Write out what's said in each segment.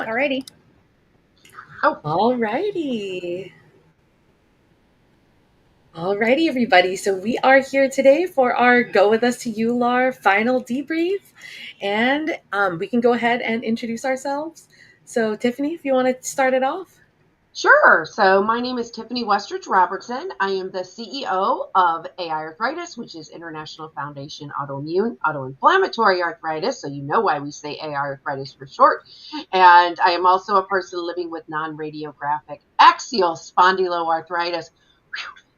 Alrighty. Oh, Alrighty. Alrighty, everybody. So we are here today for our Go With Us to EULAR final debrief. And we can go ahead and introduce ourselves. So Tiffany, if you want to start it off. sure. So my name is Tiffany Westridge Robertson. I am the CEO of AiArthritis, which is International Foundation Autoinflammatory Arthritis. So you know why we say AiArthritis for short. And I am also a person living with non-radiographic axial spondyloarthritis.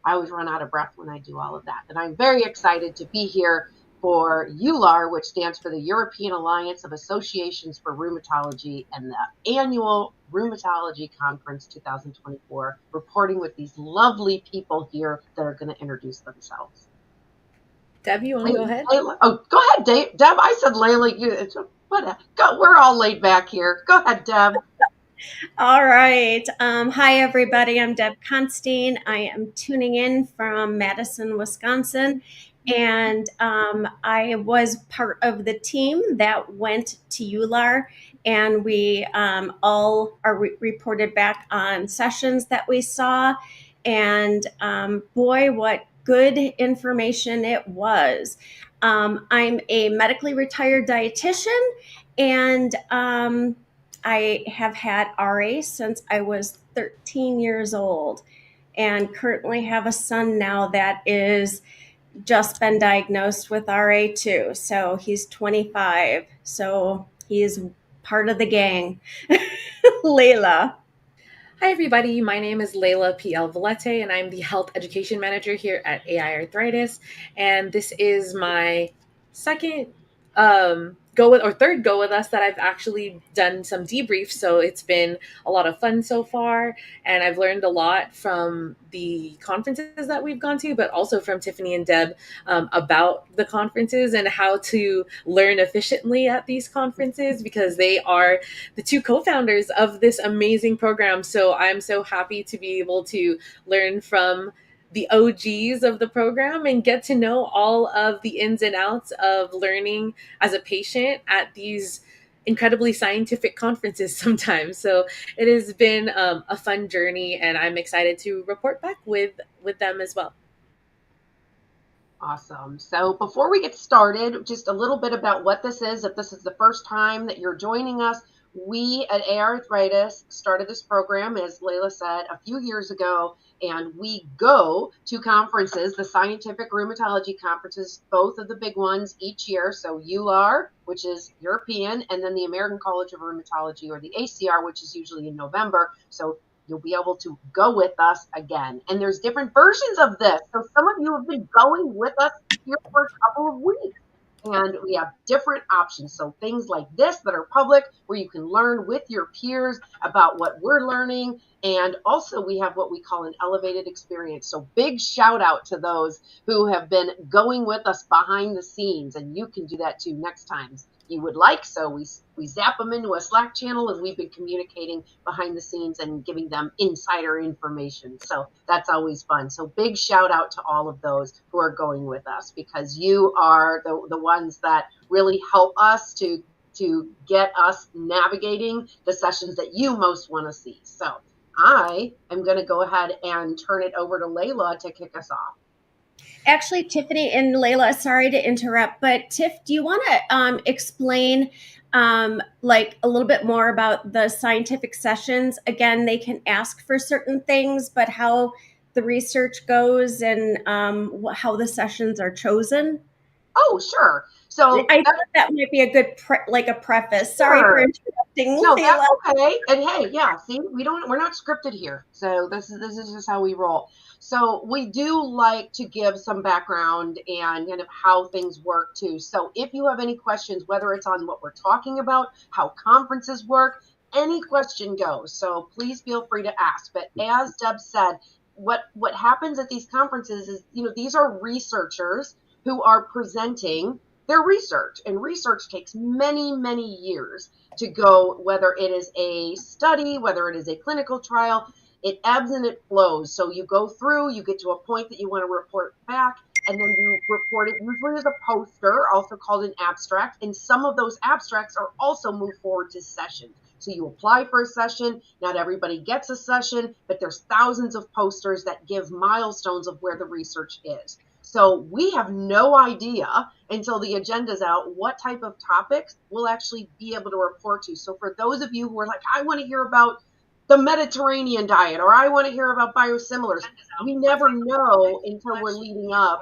I always run out of breath when I do all of that. And I'm very excited to be here for EULAR, which stands for the European Alliance of Associations for Rheumatology, and the annual Rheumatology Conference 2024, reporting with these lovely people here that are going to introduce themselves. Deb, you want to go ahead? Oh, go ahead, Deb. I said Layla. We're all laid back here. Go ahead, Deb. All right. Hi, everybody. I'm Deb Constein. I am tuning in from Madison, Wisconsin. And I was part of the team that went to EULAR, and we all are reported back on sessions that we saw. And boy, what good information it was. I'm a medically retired dietitian, and I have had RA since I was 13 years old, and currently have a son now that is just been diagnosed with RA too. So he's 25. So he's part of the gang. Layla. Hi, everybody. My name is Layla P.L. Vallette, and I'm the Health Education Manager here at AiArthritis. And this is my second third Go With Us that I've actually done some debriefs. So it's been a lot of fun so far. And I've learned a lot from the conferences that we've gone to, but also from Tiffany and Deb about the conferences and how to learn efficiently at these conferences, because they are the two co-founders of this amazing program. So I'm so happy to be able to learn from the OGs of the program and get to know all of the ins and outs of learning as a patient at these incredibly scientific conferences sometimes. So it has been a fun journey, and I'm excited to report back with them as well. Awesome. So before we get started, just a little bit about what this is. If this is the first time that you're joining us, we at AiArthritis started this program, as Layla said, a few years ago, and we go to conferences, the scientific rheumatology conferences, both of the big ones each year. So EULAR, which is European, and then the American College of Rheumatology, or the ACR, which is usually in November. So you'll be able to go with us again. And there's different versions of this. So some of you have been going with us here for a couple of weeks. And we have different options. So things like this that are public, where you can learn with your peers about what we're learning. And also we have what we call an elevated experience. So big shout out to those who have been going with us behind the scenes. And you can do that too next time you would like. So we zap them into a Slack channel, and we've been communicating behind the scenes and giving them insider information. So that's always fun. So big shout out to all of those who are going with us, because you are the ones that really help us to get us navigating the sessions that you most want to see. So I am going to go ahead and turn it over to Layla to kick us off. Actually, Tiffany and Layla, sorry to interrupt, but Tiff, do you want to explain like a little bit more about the scientific sessions? Again, they can ask for certain things, but how the research goes and how the sessions are chosen? Oh, sure. So I thought that might be a good preface. Sorry for interrupting. No, that's okay. And hey, yeah, see, we're not scripted here. So this is just how we roll. So we do like to give some background and kind of how things work too. So if you have any questions, whether it's on what we're talking about, how conferences work, any question goes. So please feel free to ask. But as Deb said, what happens at these conferences is, these are researchers who are presenting their research, and research takes many, many years to go, whether it is a study, whether it is a clinical trial. It ebbs and it flows. So you go through, you get to a point that you want to report back, and then you report it usually as a poster, also called an abstract. And some of those abstracts are also moved forward to sessions. So you apply for a session. Not everybody gets a session, but there's thousands of posters that give milestones of where the research is. So we have no idea until the agenda's out what type of topics we'll actually be able to report to. So for those of you who are like, I want to hear about the Mediterranean diet, or I want to hear about biosimilars, we never know until we're leading up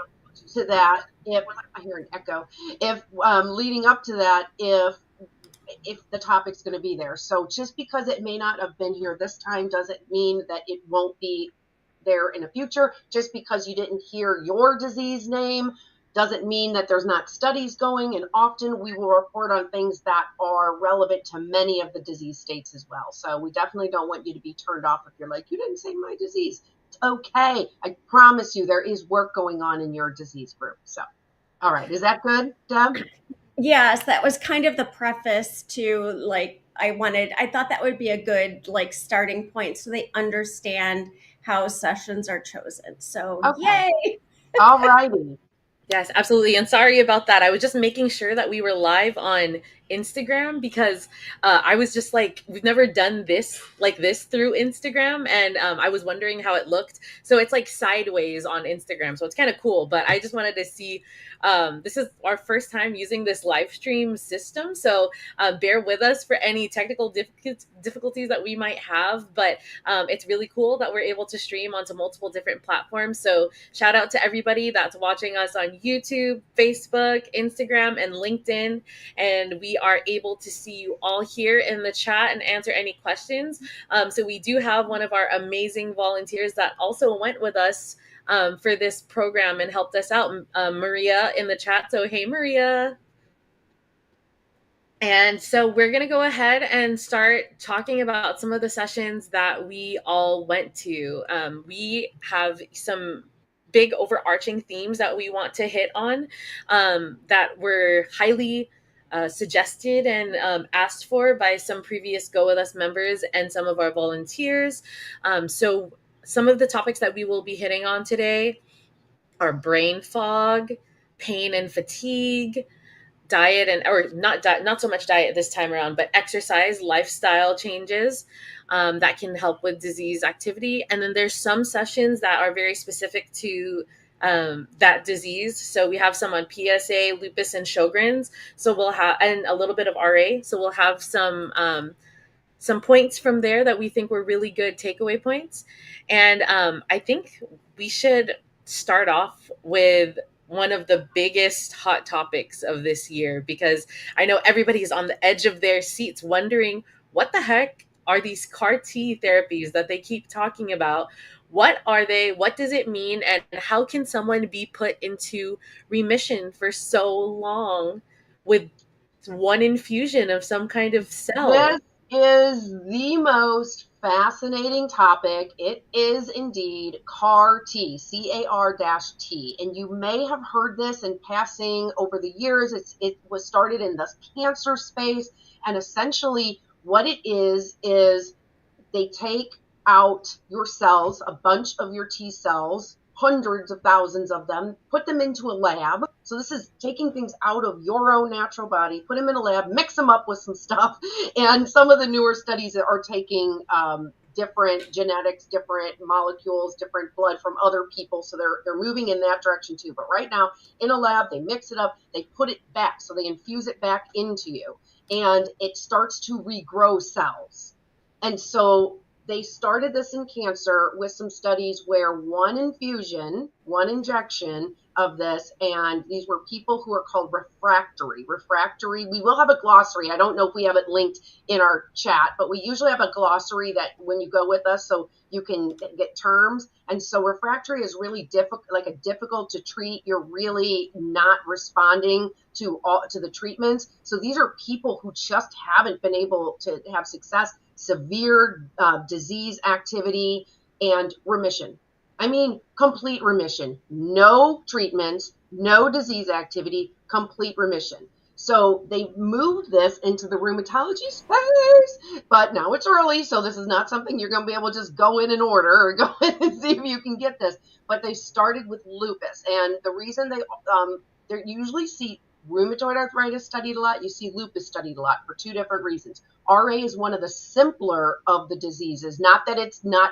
to that. If I hear an echo, if leading up to that, if the topic's going to be there. So just because it may not have been here this time doesn't mean that it won't be there in the future. Just because you didn't hear your disease name doesn't mean that there's not studies going, and often we will report on things that are relevant to many of the disease states as well. So we definitely don't want you to be turned off if you're like, you didn't say my disease. It's okay. I promise you there is work going on in your disease group. So, all right. Is that good, Deb? Yes, that was kind of the preface to like I thought that would be a good like starting point so they understand how sessions are chosen. So, Okay. yay. All righty. Yes, absolutely. And sorry about that. I was just making sure that we were live on Instagram because I was just like, we've never done this like this through Instagram. And I was wondering how it looked. So it's like sideways on Instagram. So it's kind of cool. But I just wanted to see, this is our first time using this live stream system. So bear with us for any technical difficulties that we might have. But it's really cool that we're able to stream onto multiple different platforms. So shout out to everybody that's watching us on YouTube, Facebook, Instagram, and LinkedIn. And we are able to see you all here in the chat and answer any questions. So we do have one of our amazing volunteers that also went with us for this program and helped us out, Maria in the chat. So hey, Maria. And so we're going to go ahead and start talking about some of the sessions that we all went to. We have some big overarching themes that we want to hit on that were highly suggested and asked for by some previous Go With Us members and some of our volunteers. So some of the topics that we will be hitting on today are brain fog, pain and fatigue, diet and or not diet, not so much diet this time around, but exercise, lifestyle changes that can help with disease activity. And then there's some sessions that are very specific to that disease. So we have some on PSA, lupus, and Sjogren's. So we'll have and a little bit of RA. So we'll have some points from there that we think were really good takeaway points. And I think we should start off with one of the biggest hot topics of this year, because I know everybody's on the edge of their seats wondering what the heck are these CAR T therapies that they keep talking about? What are they? What does it mean? And how can someone be put into remission for so long with one infusion of some kind of cell? This is the most fascinating topic. It is indeed CAR T, CAR-T. And you may have heard this in passing over the years. It was started in the cancer space. And essentially what it is they take out your cells, a bunch of your T cells, hundreds of thousands of them, put them into a lab. So this is taking things out of your own natural body, put them in a lab, mix them up with some stuff. And some of the newer studies are taking different genetics, different molecules, different blood from other people. So they're moving in that direction too. But right now in a lab, they mix it up, they put it back. So they infuse it back into you and it starts to regrow cells. And so they started this in cancer with some studies where one infusion, one injection of this, and these were people who are called refractory. We will have a glossary. I don't know if we have it linked in our chat, but we usually have a glossary that when you go with us so you can get terms. And so refractory is really difficult to treat. You're really not responding to the treatments. So these are people who just haven't been able to have success, severe disease activity, and remission. I mean, complete remission, no treatments, no disease activity, complete remission. So they moved this into the rheumatology space, but now it's early, so this is not something you're going to be able to just go in and order or go in and see if you can get this. But they started with lupus, and the reason they usually see rheumatoid arthritis studied a lot. You see lupus studied a lot for two different reasons. RA is one of the simpler of the diseases. Not that it's not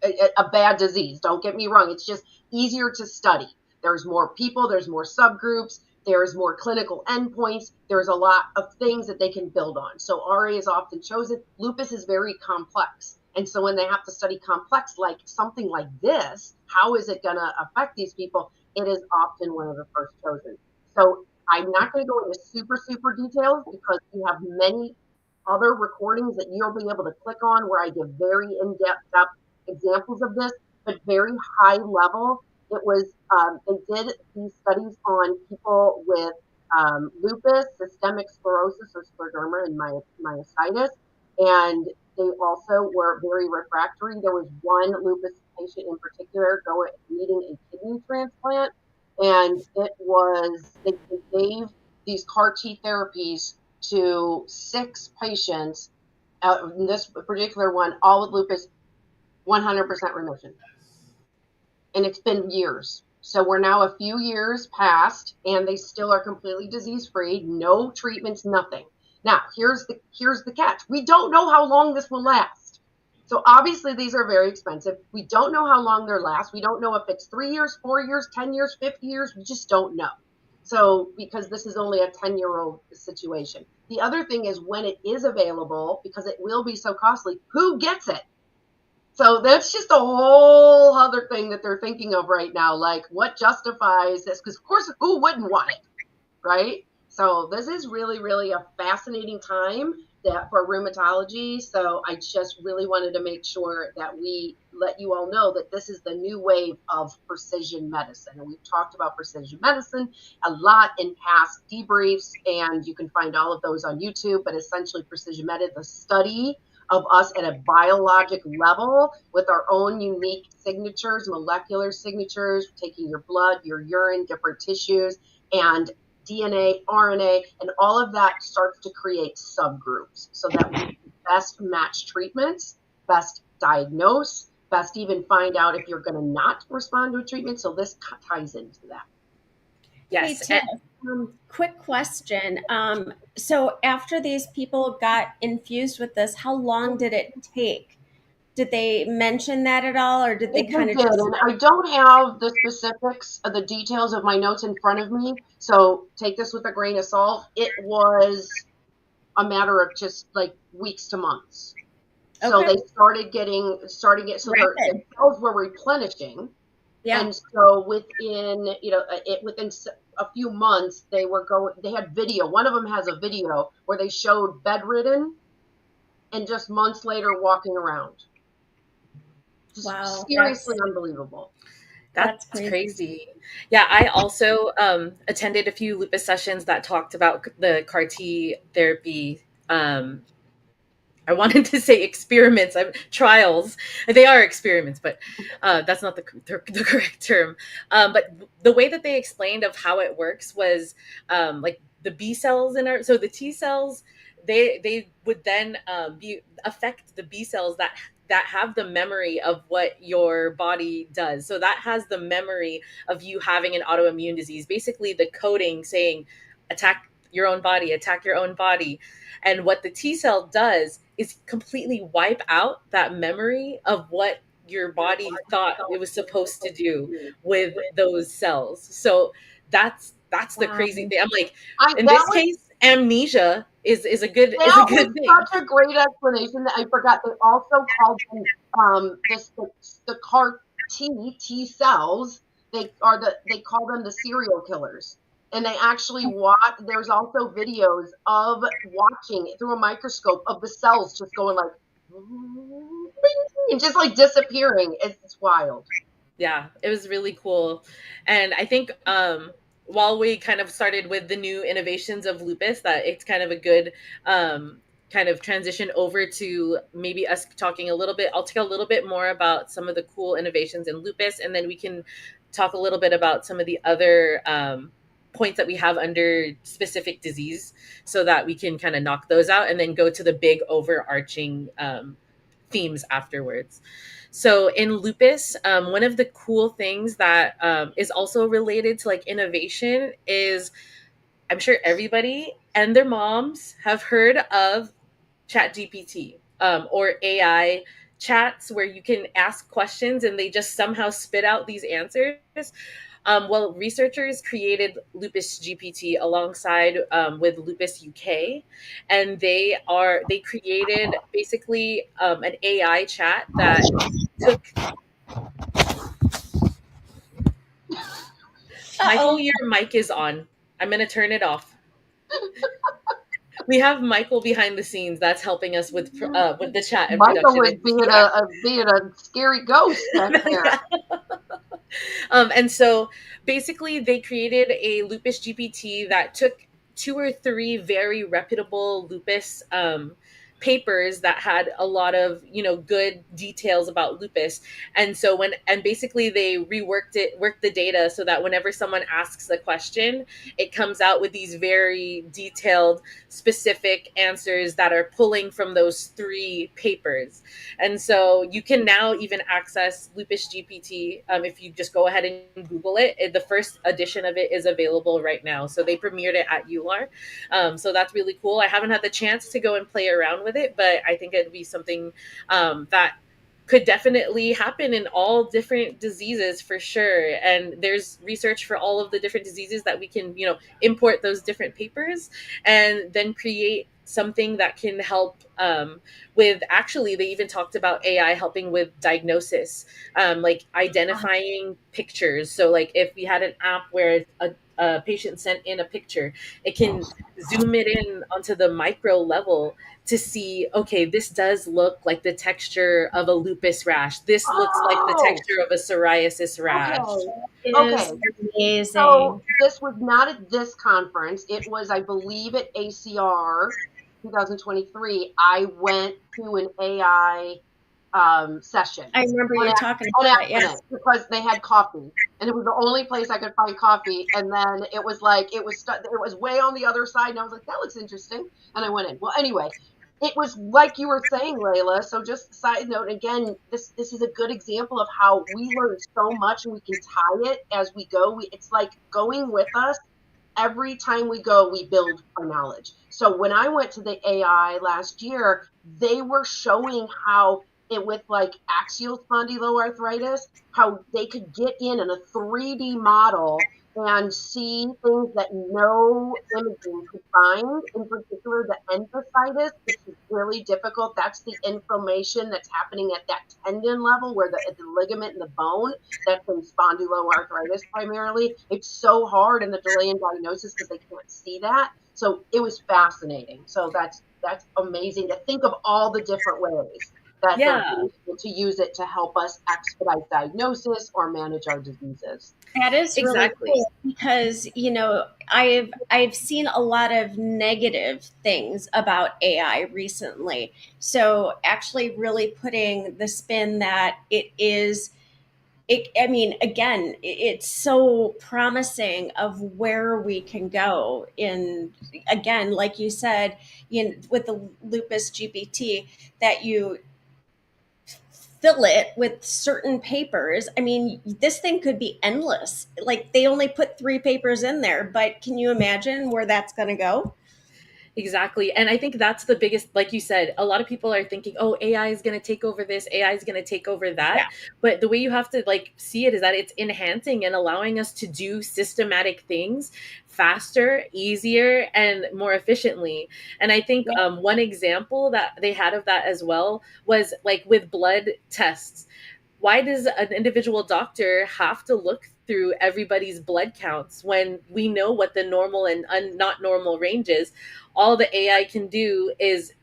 a bad disease. Don't get me wrong. It's just easier to study. There's more people, there's more subgroups, there's more clinical endpoints. There's a lot of things that they can build on. So RA is often chosen. Lupus is very complex. And so when they have to study complex, like something like this, how is it going to affect these people? It is often one of the first chosen. So I'm not going to go into super details because we have many other recordings that you'll be able to click on where I give very in-depth examples of this, but very high level. It was, they did these studies on people with lupus, systemic sclerosis or scleroderma, and myositis, and they also were very refractory. There was one lupus patient in particular needing a kidney transplant, and it was, they gave these CAR T therapies to 6 patients. In this particular one, all with lupus, 100% remission. And it's been years. So we're now a few years past, and they still are completely disease-free, no treatments, nothing. Now, here's the catch. We don't know how long this will last. So obviously these are very expensive. We don't know how long they'll last. We don't know if it's 3 years, 4 years, 10 years, 50 years. We just don't know. So because this is only a 10-year-old situation. The other thing is when it is available, because it will be so costly, who gets it? So that's just a whole other thing that they're thinking of right now. Like, what justifies this? Because, of course, who wouldn't want it, right? So this is really, really a fascinating time for rheumatology. So I just really wanted to make sure that we let you all know that this is the new wave of precision medicine. And we've talked about precision medicine a lot in past debriefs, and you can find all of those on YouTube. But essentially, precision medicine, the study of us at a biologic level with our own unique signatures, molecular signatures, taking your blood, your urine, different tissues, and DNA, RNA, and all of that starts to create subgroups so that we can best match treatments, best diagnose, best even find out if you're going to not respond to a treatment. So this ties into that. Yes. Hey, Tiff, quick question. So after these people got infused with this, how long did it take? Did they mention that at all, or did they kind of just... And I don't have the specifics of the details of my notes in front of me, so take this with a grain of salt. It was a matter of just like weeks to months. Okay. So they started getting, so their cells were replenishing. Yeah. And so within, within a few months, they had video. One of them has a video where they showed bedridden and just months later walking around. Just seriously unbelievable. That's crazy. Yeah, I also attended a few lupus sessions that talked about the CAR T therapy. I wanted to say experiments, trials. They are experiments, but that's not the correct term. But the way that they explained of how it works was like the B cells so the T cells, they would then affect the B cells that have the memory of what your body does. So that has the memory of you having an autoimmune disease, basically the coding saying attack your own body, attack your own body. And what the T cell does is completely wipe out that memory of what your body thought it was supposed to do with those cells. So that's the crazy thing. I'm like, in this case, amnesia is a good thing. Such a great explanation that I forgot. They also called them the CAR T cells. They call them the serial killers. And they actually there's also videos of watching through a microscope of the cells just going like, and just like disappearing. It's wild. Yeah, it was really cool. And I think while we kind of started with the new innovations of lupus, that it's kind of a good kind of transition over to maybe us talking a little bit. I'll talk a little bit more about some of the cool innovations in lupus, and then we can talk a little bit about some of the other points that we have under specific disease so that we can kind of knock those out and then go to the big overarching themes afterwards. So in lupus, one of the cool things that is also related to like innovation is I'm sure everybody and their moms have heard of Chat GPT, or AI chats where you can ask questions and they just somehow spit out these answers. Well, researchers created Lupus GPT alongside with Lupus UK, and they created basically an AI chat that took. Michael, Uh-oh. your mic is on. I'm gonna turn it off. We have Michael behind the scenes that's helping us with the chat and Michael production. was being Yeah. being a scary ghost back there. Yeah. And so basically, they created a Lupus GPT that took two or three very reputable lupus papers that had a lot of good details about lupus. And so and basically they worked the data so that whenever someone asks a question, it comes out with these very detailed, specific answers that are pulling from those three papers. And so you can now even access Lupus GPT if you just go ahead and Google it. The first edition of it is available right now. So they premiered it at EULAR. So that's really cool. I haven't had the chance to go and play around with it, but I think it'd be something that could definitely happen in all different diseases for sure. And there's research for all of the different diseases that we can, import those different papers and then create something that can help with, actually, they even talked about AI helping with diagnosis, like identifying pictures. So like if we had an app where a patient sent in a picture, it can zoom it in onto the micro level to see, okay, this does look like the texture of a lupus rash. This looks like the Oh, texture of a psoriasis rash. okay. It Okay. is amazing. So this was not at this conference. It was, I believe, at ACR 2023. I went to an AI session I remember on, you talking on about that. Yes. accident because they had coffee, and it was the only place I could find coffee. And then it was like it was way on the other side, and I was like, that looks interesting, and I went in. Well, anyway, it was like you were saying, Layla. So just side note again, this is a good example of how we learn so much and we can tie it as we go. It's like going with us. Every time we go, we build our knowledge. So when I went to the AI last year, they were showing how it with like axial spondyloarthritis, how they could get in a 3D model and see things that no imaging could find, in particular the enthesitis, which is really difficult. That's the inflammation that's happening at that tendon level where the ligament in the bone, that's in spondyloarthritis primarily. It's so hard in the delay in diagnosis because they can't see that. So it was fascinating. So that's amazing to think of all the different ways that they're Yeah. able to use it to help us expedite diagnosis or manage our diseases. That is really Exactly. cool because I've seen a lot of negative things about AI recently. So actually really putting the spin that I mean, again, it's so promising of where we can go in, again, like you said, with the Lupus GPT, that you fill it with certain papers. I mean, this thing could be endless. Like they only put three papers in there, but can you imagine where that's going to go? Exactly. And I think that's the biggest, like you said, a lot of people are thinking, oh, AI is going to take over this, AI is going to take over Yeah. that. But the way you have to like see it is that it's enhancing and allowing us to do systematic things faster, easier, and more efficiently. And I think Yeah. one example that they had of that as well was like with blood tests. Why does an individual doctor have to look through everybody's blood counts when we know what the normal and not normal range is? All the AI can do is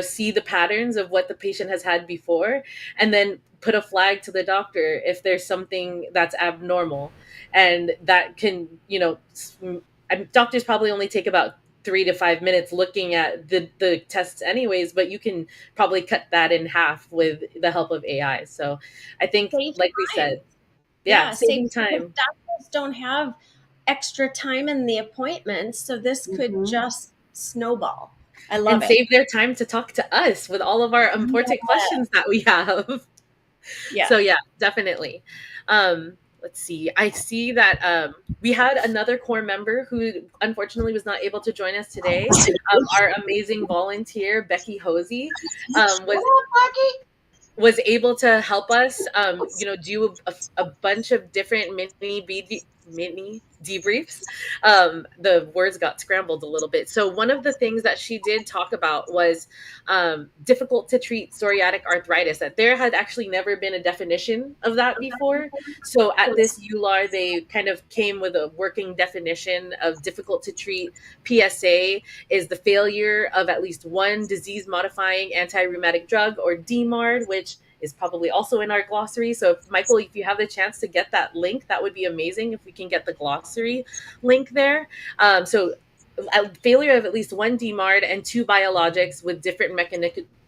see the patterns of what the patient has had before and then put a flag to the doctor if there's something that's abnormal. And that can, doctors probably only take about 3 to 5 minutes looking at the tests anyways, but you can probably cut that in half with the help of AI. So I think, Save like we time. said, yeah, Yeah, save saving because time doctors don't have extra time in the appointments, so this could Mm-hmm. just snowball. I love and it. save their time to talk to us with all of our important questions that we have. Yeah. So yeah, definitely. let's see. I see that we had another core member who unfortunately was not able to join us today. Our amazing volunteer, Becky Hosey, What was up, Becky? able to help us, do a bunch of different mini debriefs. The words got scrambled a little bit. So one of the things that she did talk about was difficult to treat psoriatic arthritis. That there had actually never been a definition of that before. So at this EULAR, they kind of came with a working definition of difficult to treat PSA is the failure of at least one disease modifying anti-rheumatic drug, or DMARD, which is probably also in our glossary. So if Michael, if you have the chance to get that link, that would be amazing if we can get the glossary link there. So a failure of at least one DMARD and two biologics with different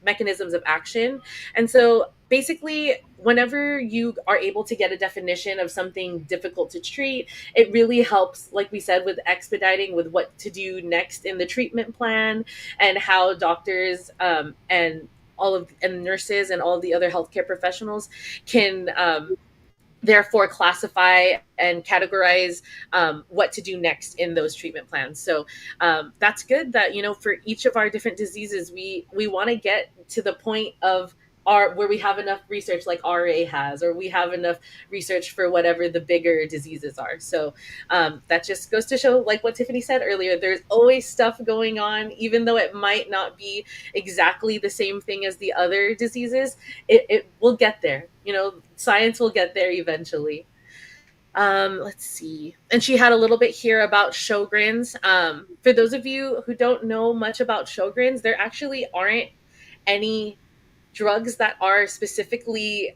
mechanisms of action. And so basically, whenever you are able to get a definition of something difficult to treat, it really helps, like we said, with expediting with what to do next in the treatment plan, and how doctors and nurses and all of the other healthcare professionals can therefore classify and categorize what to do next in those treatment plans. So that's good that, for each of our different diseases, we want to get to the point of where we have enough research like RA has, or we have enough research for whatever the bigger diseases are. So that just goes to show, like what Tiffany said earlier, there's always stuff going on, even though it might not be exactly the same thing as the other diseases. It will get there. Science will get there eventually. Let's see. And she had a little bit here about Sjogren's. For those of you who don't know much about Sjogren's, there actually aren't any drugs that are specifically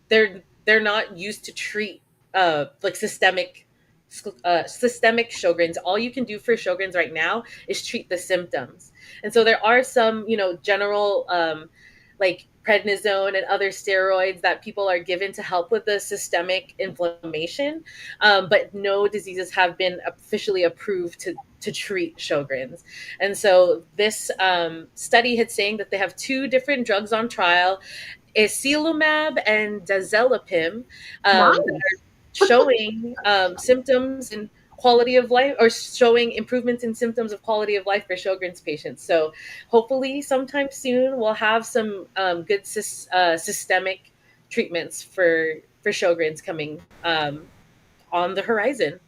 they're not used to treat like systemic Sjogren's. All you can do for Sjogren's right now is treat the symptoms. And so there are some, general like prednisone and other steroids that people are given to help with the systemic inflammation, but no diseases have been officially approved to treat Sjogren's. And so this study had saying that they have two different drugs on trial, Isilumab and Dazelapim, Nice. that are showing symptoms and quality of life, or showing improvements in symptoms of quality of life for Sjogren's patients. So hopefully sometime soon we'll have some good systemic treatments for Sjogren's coming on the horizon.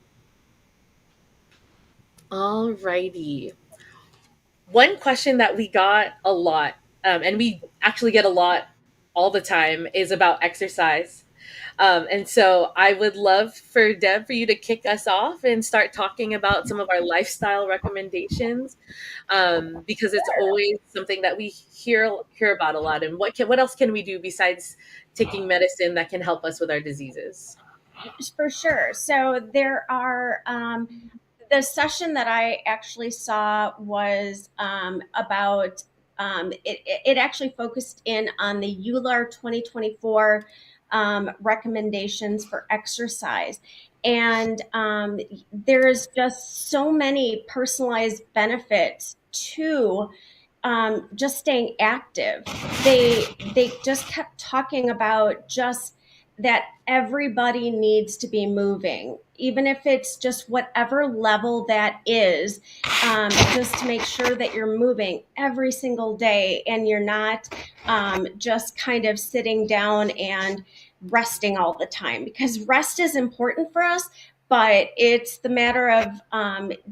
Alrighty. One question that we got a lot, and we actually get a lot all the time, is about exercise. And so I would love for Deb, for you to kick us off and start talking about some of our lifestyle recommendations, because it's always something that we hear about a lot. And what else can we do besides taking medicine that can help us with our diseases? For sure. So there are the session that I actually saw was about it actually focused in on the EULAR 2024 recommendations for exercise. And there's just so many personalized benefits to just staying active. They just kept talking about just that everybody needs to be moving, even if it's just whatever level that is, just to make sure that you're moving every single day and you're not just kind of sitting down and resting all the time, because rest is important for us, but it's the matter of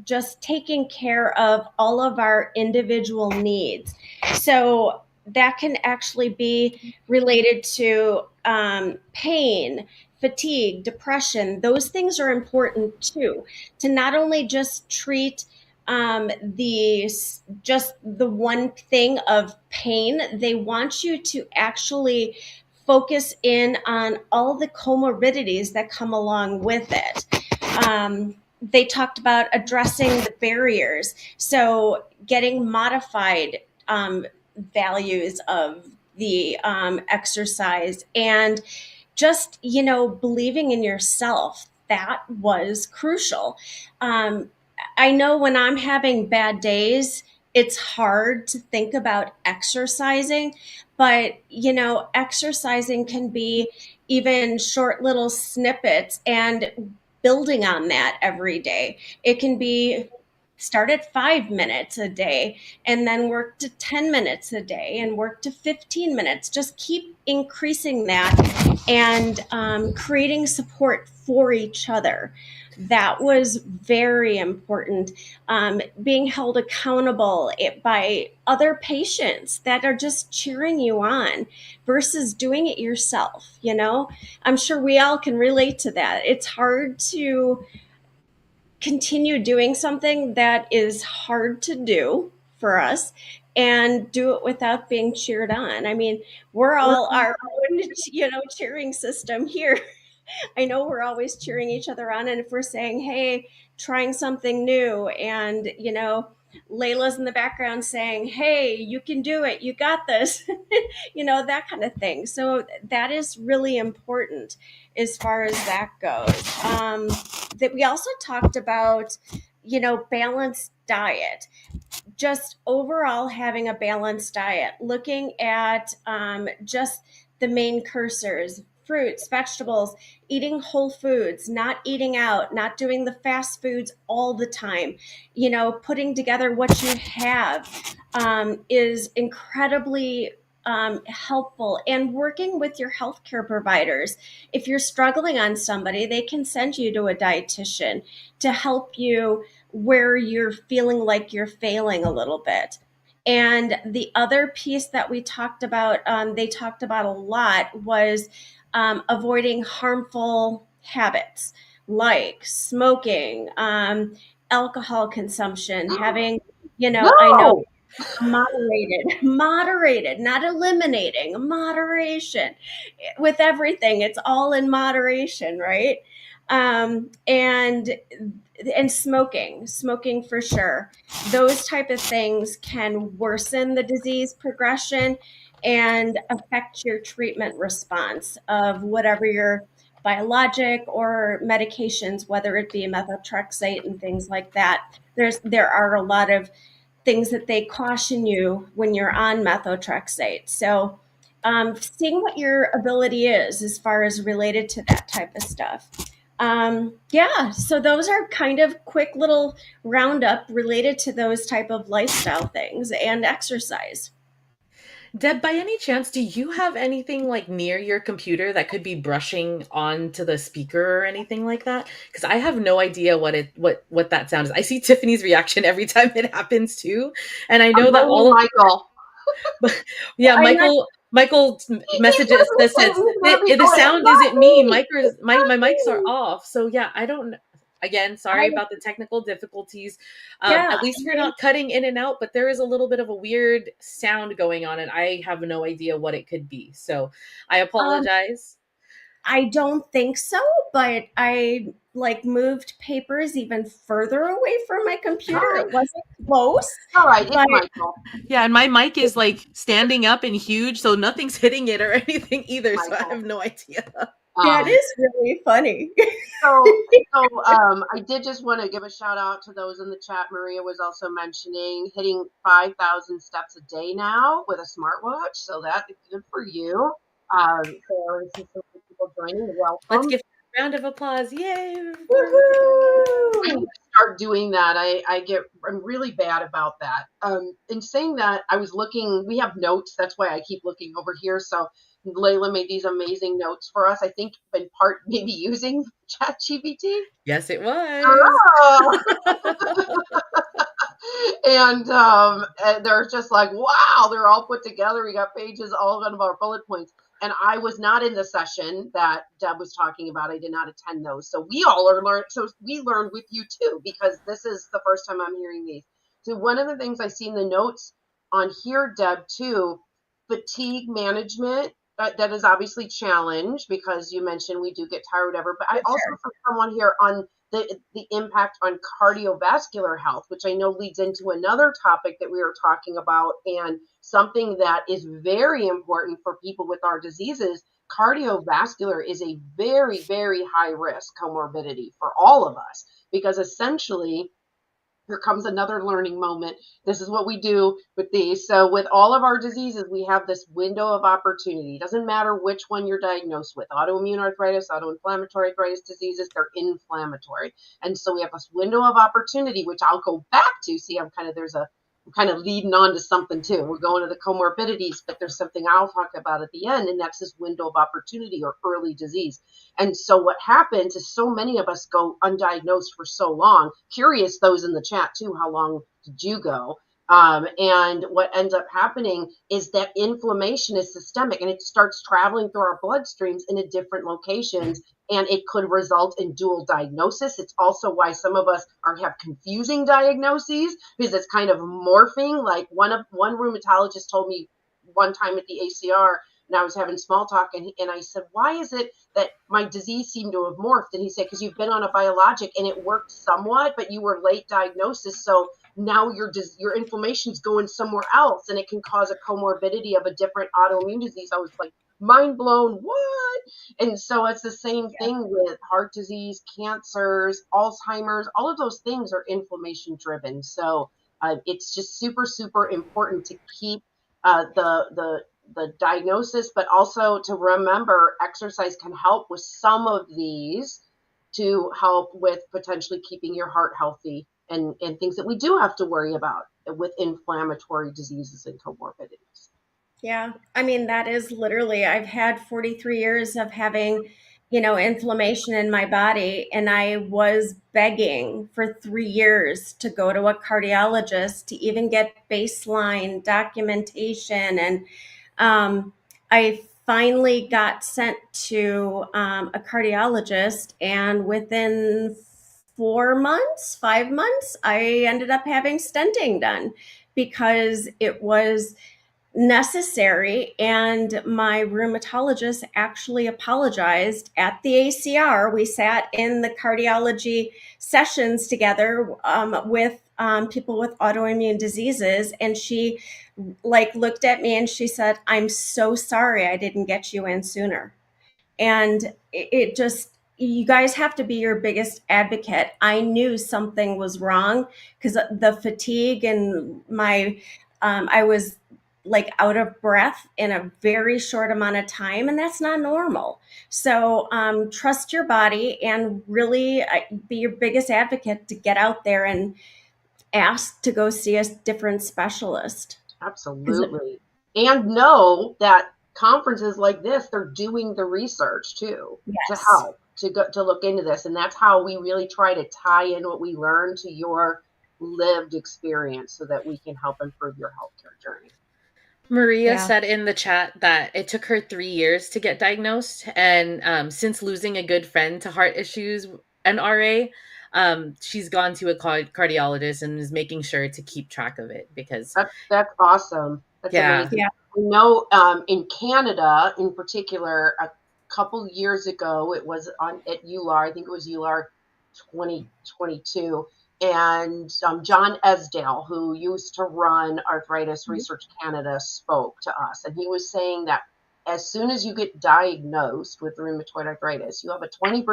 just taking care of all of our individual needs. So that can actually be related to pain, fatigue, depression. Those things are important too, to not only just treat the one thing of pain. They want you to actually focus in on all the comorbidities that come along with it. They talked about addressing the barriers, so getting modified values of the exercise, and just believing in yourself. That was crucial. I know when I'm having bad days, it's hard to think about exercising, But, exercising can be even short little snippets and building on that every day. It can be start at 5 minutes a day and then work to 10 minutes a day and work to 15 minutes. Just keep increasing that and creating support for each other. That was very important. Being held accountable by other patients that are just cheering you on versus doing it yourself. I'm sure we all can relate to that. It's hard to continue doing something that is hard to do for us and do it without being cheered on. I mean, we're all our own, cheering system here. I know we're always cheering each other on. And if we're saying, hey, trying something new, and, Layla's in the background saying, hey, you can do it, you got this, that kind of thing. So that is really important as far as that goes. That we also talked about, balanced diet, just overall having a balanced diet, looking at just the main cursors, fruits, vegetables, eating whole foods, not eating out, not doing the fast foods all the time, putting together what you have is incredibly helpful, and working with your healthcare providers. If you're struggling on somebody, they can send you to a dietitian to help you where you're feeling like you're failing a little bit. And the other piece that we talked about, they talked about a lot, was avoiding harmful habits like smoking, alcohol consumption, having, I know, No. moderated, not eliminating, moderation with everything. It's all in moderation, right? And smoking for sure. Those type of things can worsen the disease progression and affect your treatment response of whatever your biologic or medications, whether it be methotrexate and things like that. There are a lot of things that they caution you when you're on methotrexate. So seeing what your ability is as far as related to that type of stuff. Yeah, so those are kind of quick little roundup related to those type of lifestyle things and exercise. Deb, by any chance, do you have anything like near your computer that could be brushing onto the speaker or anything like that? Because I have no idea what that sound is. I see Tiffany's reaction every time it happens too, and I I'm know that blaming all of Michael. yeah, I'm not, Michael He's messages that says listening the before. It's sound not isn't me. me. It's My mics are not me. off. So yeah, I don't. Again, sorry I, about the technical difficulties. yeah, At least we're not cutting in and out, but there is a little bit of a weird sound going on, and I have no idea what it could be. So I um, apologize. I don't think so, but I moved papers even further away from my All computer. right. It wasn't close, All right. It's but Michael. Yeah, and my mic is like standing up and huge, so nothing's hitting it or anything either. So I Michael. have no idea. that Um, is really funny. I did just want to give a shout out to those in the chat. Maria was also mentioning hitting 5,000 steps a day now with a smartwatch. So that is good for you. So this is some people joining. Let's Welcome. give a round of applause. Yay! I need Woohoo! to start doing that. I'm really bad about that. In saying that, I was looking, we have notes. That's why I keep looking over here. So Layla made these amazing notes for us. I think in part maybe using ChatGPT. Yes, it was. Oh. And they're just like, wow, they're all put together. We got pages, all of our bullet points. And I was not in the session that Deb was talking about. I did not attend those. So we all are learned. So we learned with you too, because this is the first time I'm hearing these. So one of the things I see in the notes on here, Deb, too, fatigue management. That is obviously challenge because you mentioned we do get tired, whatever. But I For also sure. saw someone here on the impact on cardiovascular health, which I know leads into another topic that we were talking about, and something that is very important for people with our diseases. Cardiovascular is a very, very high risk comorbidity for all of us because essentially here comes another learning moment. This is what we do with these. So with all of our diseases, we have this window of opportunity. It doesn't matter which one you're diagnosed with. Autoimmune arthritis, autoinflammatory arthritis diseases, they're inflammatory. And so we have this window of opportunity, which I'll go back to. See, I'm kind of leading on to something too. We're going to the comorbidities, but there's something I'll talk about at the end, and that's this window of opportunity or early disease. And so what happens is so many of us go undiagnosed for so long. Curious, those in the chat too, how long did you go? And what ends up happening is that inflammation is systemic and it starts traveling through our bloodstreams into different locations, and it could result in dual diagnosis. It's also why some of us have confusing diagnoses because it's kind of morphing. Like one rheumatologist told me one time at the ACR, and I was having small talk, and I said, why is it that my disease seemed to have morphed? And he said, because you've been on a biologic and it worked somewhat, but you were late diagnosis. So now your inflammation's going somewhere else, and it can cause a comorbidity of a different autoimmune disease. I was like, mind blown, what? And so it's the same thing with heart disease, cancers, Alzheimer's. All of those things are inflammation driven. So it's just super, super important to keep the diagnosis, but also to remember exercise can help with some of these to help with potentially keeping your heart healthy and things that we do have to worry about with inflammatory diseases and comorbidities. Yeah. I mean, that is literally, I've had 43 years of having, inflammation in my body, and I was begging for 3 years to go to a cardiologist to even get baseline documentation. And I finally got sent to a cardiologist, and within 4 months, 5 months, I ended up having stenting done because it was necessary. And my rheumatologist actually apologized at the ACR. We sat in the cardiology sessions together with people with autoimmune diseases, and she looked at me and she said, "I'm so sorry I didn't get you in sooner." And it just, you guys have to be your biggest advocate. I knew something was wrong because the fatigue and I was out of breath in a very short amount of time, and that's not normal. So trust your body and really be your biggest advocate to get out there and ask to go see a different specialist. Absolutely. And know that conferences like this, they're doing the research too, to help to look into this. And that's how we really try to tie in what we learn to your lived experience so that we can help improve your healthcare journey. Maria said in the chat that it took her 3 years to get diagnosed. And since losing a good friend to heart issues and RA, she's gone to a cardiologist and is making sure to keep track of it because that's awesome. That's amazing. Yeah. I know in Canada in particular, a couple years ago, it was at EULAR, I think it was EULAR 2022. And John Esdale, who used to run Arthritis Research Canada, spoke to us. And he was saying that as soon as you get diagnosed with rheumatoid arthritis, you have a 20%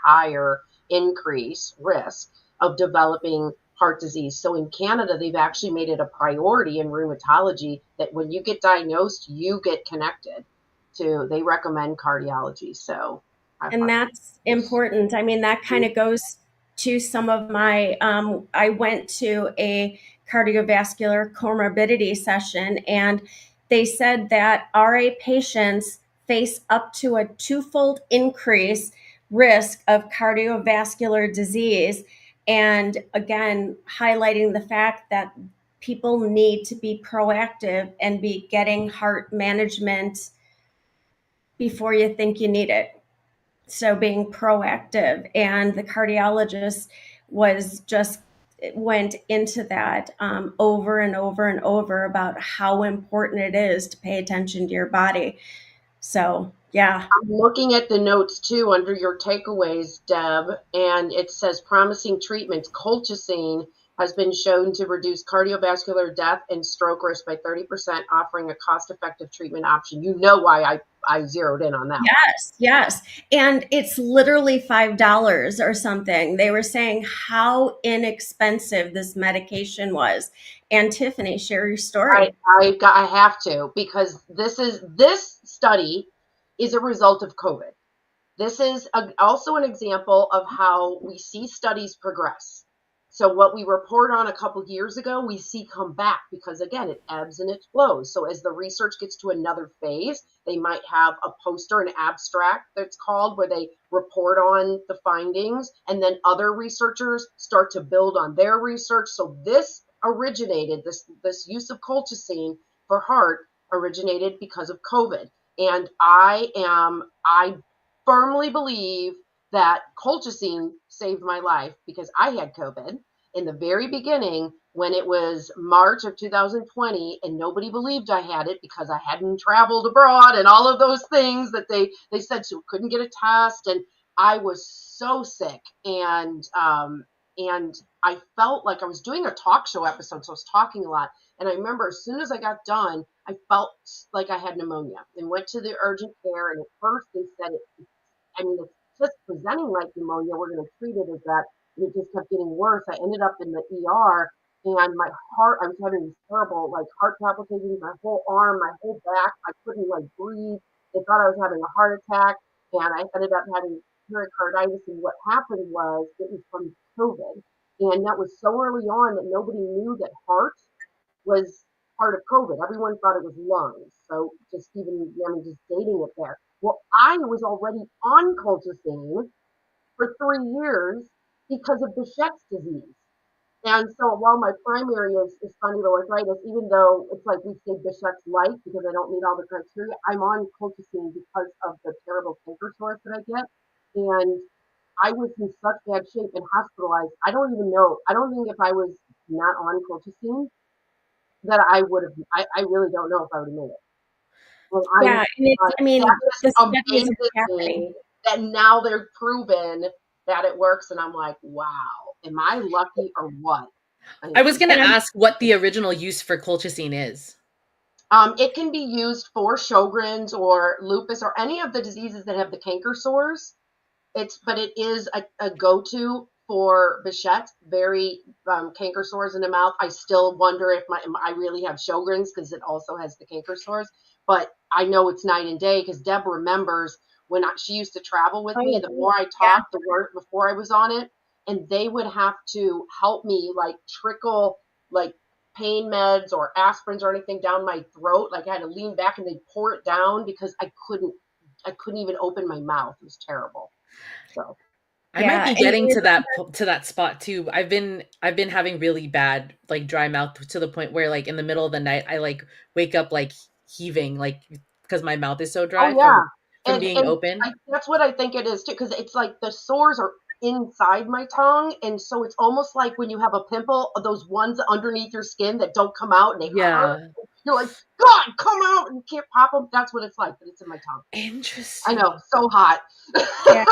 higher increase risk of developing heart disease. So in Canada, they've actually made it a priority in rheumatology that when you get diagnosed, you get connected to, they recommend cardiology. So and that's important. I mean, that kind of goes to some of my, I went to a cardiovascular comorbidity session, and they said that RA patients face up to a twofold increase risk of cardiovascular disease. And again, highlighting the fact that people need to be proactive and be getting heart management before you think you need it. So being proactive, and the cardiologist went into that over and over and over about how important it is to pay attention to your body. So yeah. I'm looking at the notes too under your takeaways, Deb, and it says promising treatments. Colchicine has been shown to reduce cardiovascular death and stroke risk by 30%, offering a cost-effective treatment option. You know why I zeroed in on that one. Yes, yes. And it's literally $5 or something. They were saying how inexpensive this medication was. And Tiffany, share your story. I have to, because this study is a result of COVID. This is also an example of how we see studies progress. So what we report on a couple years ago, we see come back, because again, it ebbs and it flows. So as the research gets to another phase, they might have a poster, an abstract that's called, where they report on the findings, and then other researchers start to build on their research. So this originated, this use of colchicine for heart originated because of COVID. And I firmly believe that colchicine saved my life, because I had COVID in the very beginning, when it was March of 2020, and nobody believed I had it because I hadn't traveled abroad and all of those things that they said, so couldn't get a test. And I was so sick. And I felt like I was doing a talk show episode, so I was talking a lot. And I remember as soon as I got done, I felt like I had pneumonia, and went to the urgent care. And at first they said it's just presenting like pneumonia. We're going to treat it as that. And it just kept getting worse. I ended up in the ER, and my heart, I was having these terrible, like, heart palpitations, my whole arm, my whole back. I couldn't, like, breathe. They thought I was having a heart attack, and I ended up having pericarditis. And what happened was, it was from COVID. And that was so early on that nobody knew that heart was part of COVID. Everyone thought it was lungs. So just even, just dating it there. Well, I was already on colchicine for 3 years because of Behçet's disease. And so while my primary is spondyloarthritis, even though it's like we say Behçet's light because I don't meet all the criteria, I'm on colchicine because of the terrible canker sores that I get. And I was in such bad shape and hospitalized. I don't even know. I don't think if I was not on colchicine that I would have. I really don't know if I would have made it. Well, Yeah, and it's, I mean, that the just studies are amazes happening. me that now they're proven that it works, and I'm like, wow, am I lucky or what? I was going And to I'm ask what the original use for colchicine is. It can be used for Sjogren's or lupus or any of the diseases that have the canker sores. But it is a go-to for Behçet, very canker sores in the mouth. I still wonder if I really have Sjogren's, because it also has the canker sores. But I know it's night and day, because Deb remembers when she used to travel with me. The oh, more I yeah. talked, the worse before I was on it, and they would have to help me, like, trickle, like, pain meds or aspirins or anything down my throat. Like, I had to lean back and they'd pour it down, because I couldn't even open my mouth. It was terrible. So I might Yeah, be and getting I to that spot too. I've been having really bad like dry mouth, to the point where like in the middle of the night I like wake up like heaving, like because my mouth is so oh dry yeah, from being open. that's what I think it is too, because it's like the sores are inside my tongue, and so it's almost like when you have a pimple, those ones underneath your skin that don't come out and they hurt. Yeah. You're like, God, come out, and you can't pop them. That's what it's like, but it's in my tongue. I know, Interesting. so hot. yeah,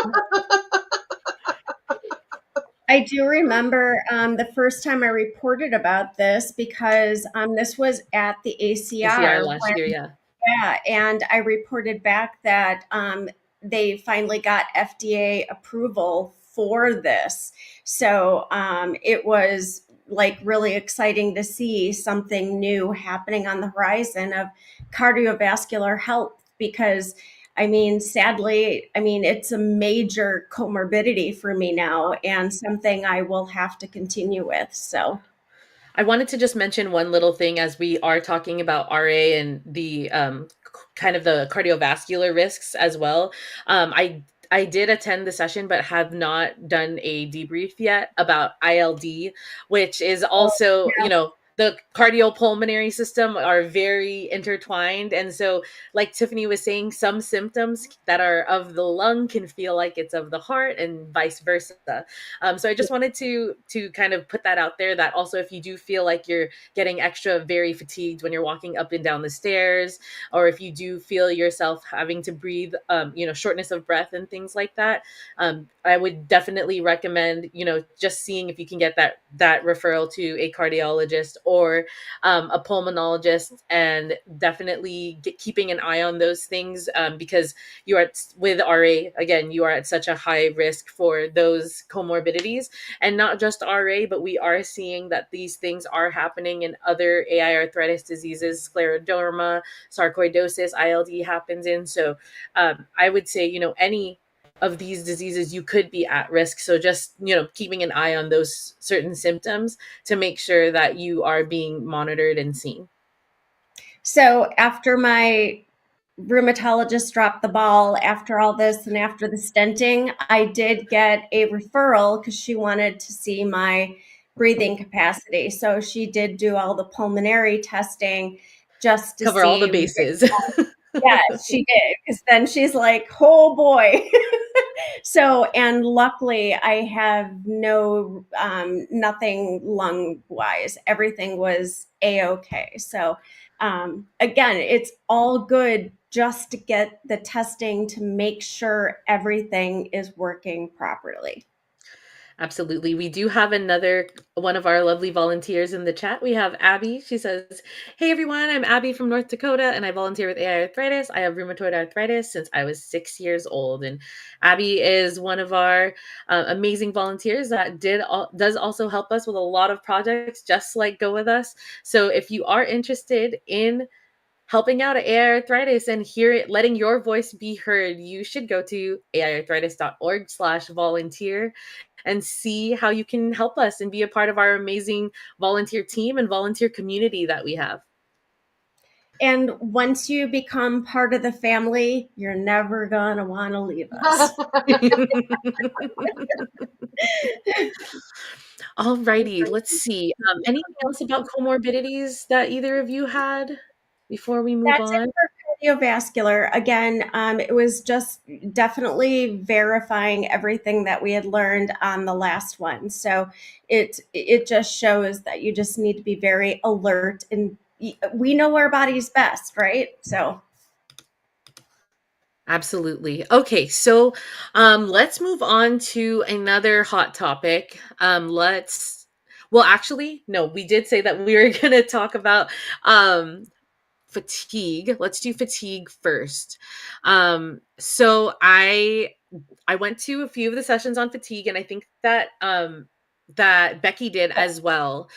I do remember the first time I reported about this, because this was at the ACR ACR last when, year, yeah. yeah, and I reported back that they finally got FDA approval for this. So it was like really exciting to see something new happening on the horizon of cardiovascular health, because I mean, sadly, I mean, it's a major comorbidity for me now, and something I will have to continue with. So, I wanted to just mention one little thing as we are talking about RA and the kind of the cardiovascular risks as well. I did attend the session, but have not done a debrief yet about ILD, which is oh, also, yeah. the cardiopulmonary system are very intertwined. And so, like Tiffany was saying, some symptoms that are of the lung can feel like it's of the heart, and vice versa. So I just wanted to kind of put that out there, that also if you do feel like you're getting extra very fatigued when you're walking up and down the stairs, or if you do feel yourself having to breathe, shortness of breath and things like that, I would definitely recommend, just seeing if you can get that referral to a cardiologist or a pulmonologist, and definitely keeping an eye on those things, because you are with RA, again, you are at such a high risk for those comorbidities. And not just RA, but we are seeing that these things are happening in other AI arthritis diseases, scleroderma, sarcoidosis, ILD happens in. So I would say, any of these diseases, you could be at risk. So just, keeping an eye on those certain symptoms to make sure that you are being monitored and seen. So after my rheumatologist dropped the ball after all this and after the stenting, I did get a referral because she wanted to see my breathing capacity. So she did do all the pulmonary testing just to Cover all the see. bases. Yes, she did. Because then she's like, oh boy. So, and luckily I have nothing lung wise. Everything was a-okay. So, again, it's all good just to get the testing to make sure everything is working properly. Absolutely. We do have another one of our lovely volunteers in the chat. We have Abby. She says, "Hey everyone, I'm Abby from North Dakota and I volunteer with AiArthritis. I have rheumatoid arthritis since I was 6 years old." And Abby is one of our amazing volunteers that does also help us with a lot of projects just like Go With Us. So if you are interested in helping out at AiArthritis and letting your voice be heard, you should go to aiarthritis.org/volunteer and see how you can help us and be a part of our amazing volunteer team and volunteer community that we have. And once you become part of the family, you're never going to want to leave us. All righty, let's see. Anything else about comorbidities that either of you had before we move That's it on? for cardiovascular. Again, it was just definitely verifying everything that we had learned on the last one. So it just shows that you just need to be very alert, and we know our body's best, right? So Absolutely. Okay, so let's move on to another hot topic. Well, actually, no, we did say that we were going to talk about fatigue. Let's do fatigue first. So I went to a few of the sessions on fatigue, and I think that Becky did as well.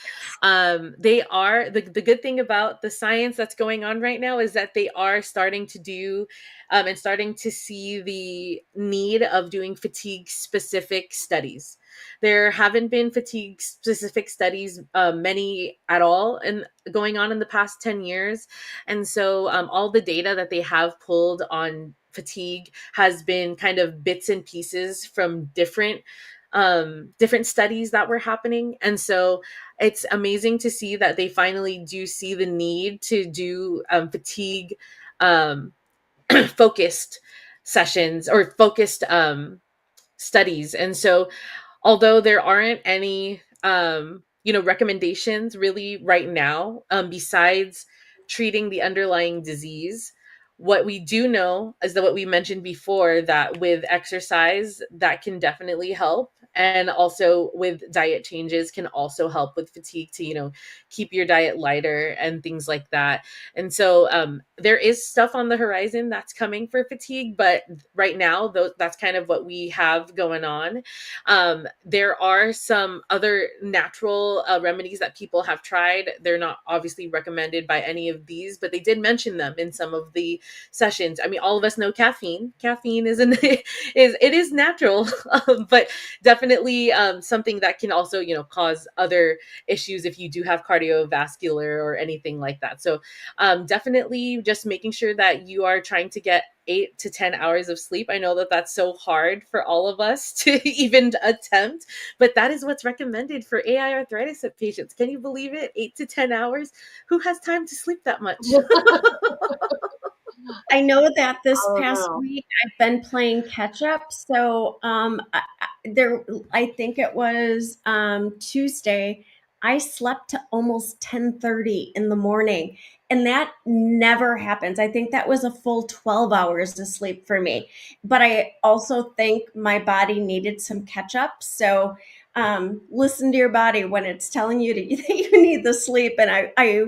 They are the good thing about the science that's going on right now is that they are starting to do and starting to see the need of doing fatigue specific studies. There haven't been fatigue specific studies, many at all, and going on in the past 10 years. And so all the data that they have pulled on fatigue has been kind of bits and pieces from different studies that were happening. And so it's amazing to see that they finally do see the need to do fatigue um, focused sessions or focused studies. And so although there aren't any recommendations really right now, besides treating the underlying disease, what we do know is that what we mentioned before, that with exercise that can definitely help, and also with diet changes can also help with fatigue to keep your diet lighter and things like that. And so there is stuff on the horizon that's coming for fatigue, but right now that's kind of what we have going on. There are some other natural remedies that people have tried. They're not obviously recommended by any of these, but they did mention them in some of the sessions. I mean, all of us know caffeine. Caffeine is natural, but definitely something that can also cause other issues if you do have cardiovascular or anything like that. So definitely just making sure that you are trying to get 8 to 10 hours of sleep. I know that that's so hard for all of us to even attempt, but that is what's recommended for AI arthritis patients. Can you believe it? 8 to 10 hours? Who has time to sleep that much? I know that this Oh, past no. week I've been playing catch up. So I think it was Tuesday. I slept to almost 10:30 in the morning, and that never happens. I think that was a full 12 hours of sleep for me. But I also think my body needed some catch up. So Listen to your body when it's telling you that you need the sleep. And I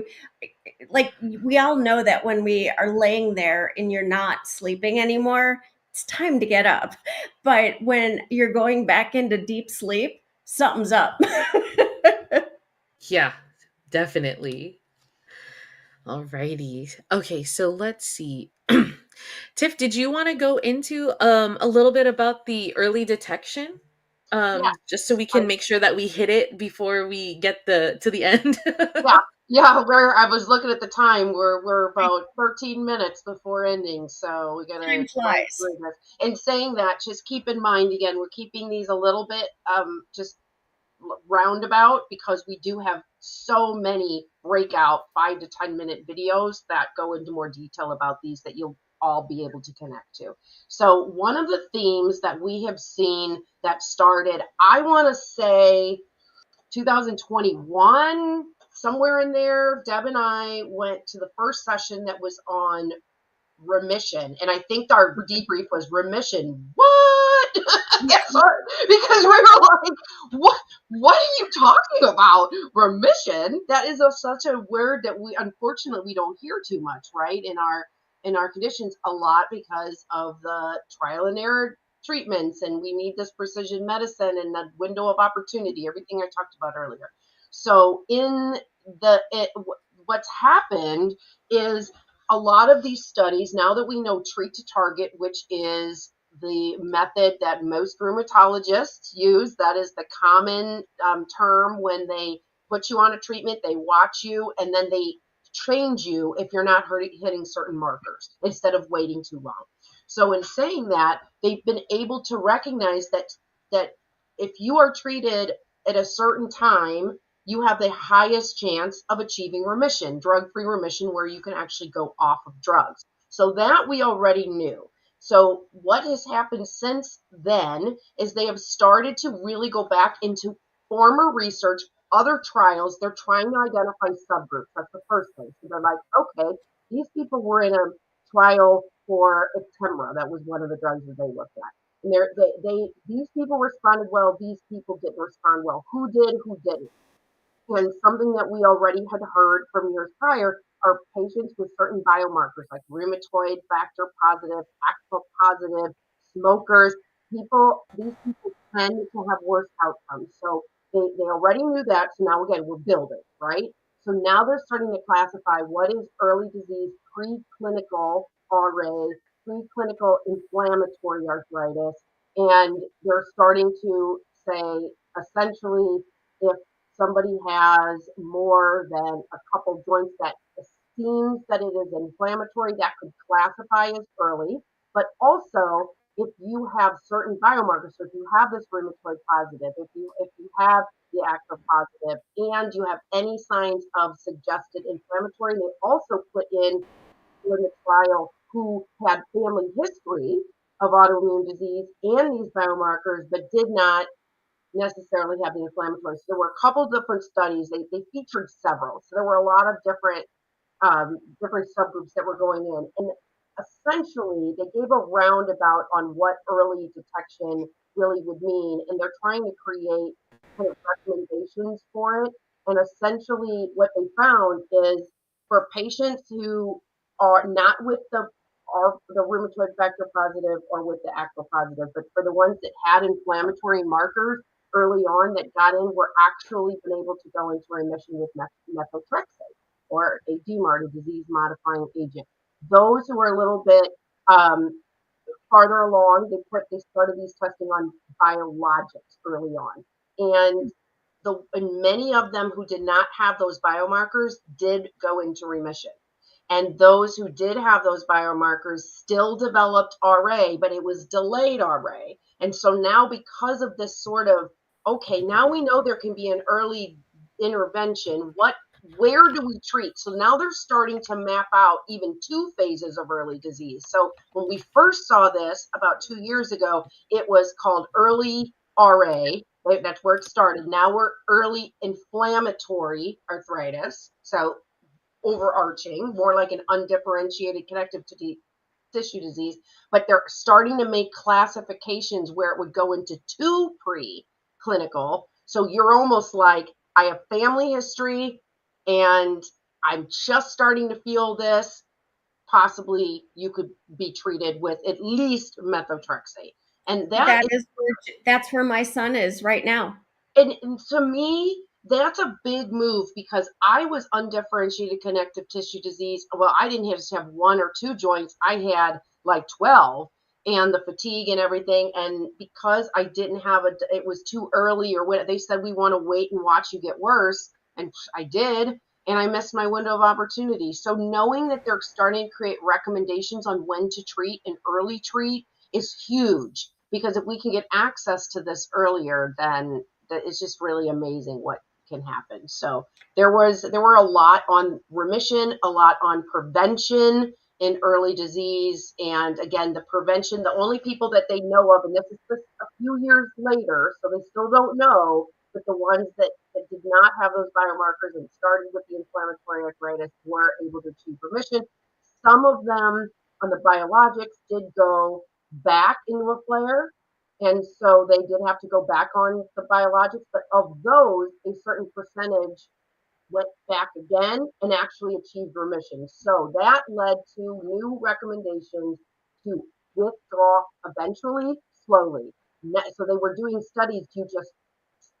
like, we all know that when we are laying there and you're not sleeping anymore, it's time to get up. But when you're going back into deep sleep, something's up. Yeah, definitely. Alrighty. Okay, so let's see. Tiff, did you want to go into a little bit about the early detection? Yeah. Just so we I, can make sure that we hit it before we get to the end. yeah. Yeah. Where I was looking at the time, we're about 13 minutes before ending. So we got to Time fly flies. through this. And saying that, just keep in mind again, we're keeping these a little bit just roundabout because we do have so many breakout 5 to 10 minute videos that go into more detail about these that you'll all be able to connect to. So one of the themes that we have seen that started, I want to say 2021, somewhere in there, Deb and I went to the first session that was on remission. And I think our debrief was remission. What? Yes, because we were like, what are you talking about? Remission? That is such a word that we unfortunately we don't hear too much, right? In our conditions a lot because of the trial and error treatments, and we need this precision medicine and the window of opportunity, everything I talked about earlier. So what's happened is a lot of these studies, now that we know treat to target, which is the method that most rheumatologists use, that is the common term when they put you on a treatment, they watch you, and then they change you if you're not hitting certain markers instead of waiting too long. So in saying that, they've been able to recognize that if you are treated at a certain time, you have the highest chance of achieving remission, drug-free remission, where you can actually go off of drugs. So that we already knew. So what has happened since then is they have started to really go back into former research, other trials. They're trying to identify subgroups. That's the first thing. So they're like, okay, these people were in a trial for Actemra. That was one of the drugs that they looked at. And these people responded well. These people didn't respond well. Who did? Who didn't? And something that we already had heard from years prior are patients with certain biomarkers like rheumatoid factor positive, AXL positive, smokers. These people tend to have worse outcomes. So they already knew that. So now again, we're building, right? So now they're starting to classify what is early disease, preclinical RA, preclinical inflammatory arthritis, and they're starting to say essentially if somebody has more than a couple joints that seems that it is inflammatory, that could classify as early. But also, if you have certain biomarkers, so if you have this rheumatoid positive, if you have the AXL positive, and you have any signs of suggested inflammatory, they also put in the trial who had family history of autoimmune disease and these biomarkers, but did not necessarily have the inflammatory. So there were a couple different studies. They featured several. So there were a lot of different subgroups that were going in. And essentially, they gave a roundabout on what early detection really would mean. And they're trying to create kind of recommendations for it. And essentially, what they found is for patients who are not with the rheumatoid factor positive or with the AXL positive, but for the ones that had inflammatory markers early on that got in, were actually been able to go into remission with methotrexate or a DMARD, a disease modifying agent. Those who are a little bit farther along, they started these testing on biologics early on. And many of them who did not have those biomarkers did go into remission. And those who did have those biomarkers still developed RA, but it was delayed RA. And so now, because of this sort of, okay, now we know there can be an early intervention. Where do we treat? So now they're starting to map out even 2 phases of early disease. So when we first saw this about 2 years ago, it was called early RA. That's where it started. Now we're early inflammatory arthritis. So overarching, more like an undifferentiated connective tissue disease, but they're starting to make classifications where it would go into 2 preclinical So you're almost like, I have family history and I'm just starting to feel this. Possibly you could be treated with at least methotrexate. And That's where my son is right now. and to me, that's a big move because I was undifferentiated connective tissue disease. Well, I didn't just have one or two joints, I had like 12, and the fatigue and everything. And because I didn't have it was too early, or when they said we want to wait and watch you get worse. And I did. And I missed my window of opportunity. So knowing that they're starting to create recommendations on when to treat and early treat is huge, because if we can get access to this earlier, then it's just really amazing what can happen. So there were a lot on remission, a lot on prevention in early disease. And again, the prevention, the only people that they know of, and this is just a few years later, so they still don't know, but the ones that did not have those biomarkers and started with the inflammatory arthritis were able to achieve remission. Some of them on the biologics did go back into a flare, and so they did have to go back on the biologics, but of those, a certain percentage went back again and actually achieved remission. So that led to new recommendations to withdraw eventually, slowly. So they were doing studies. Do you just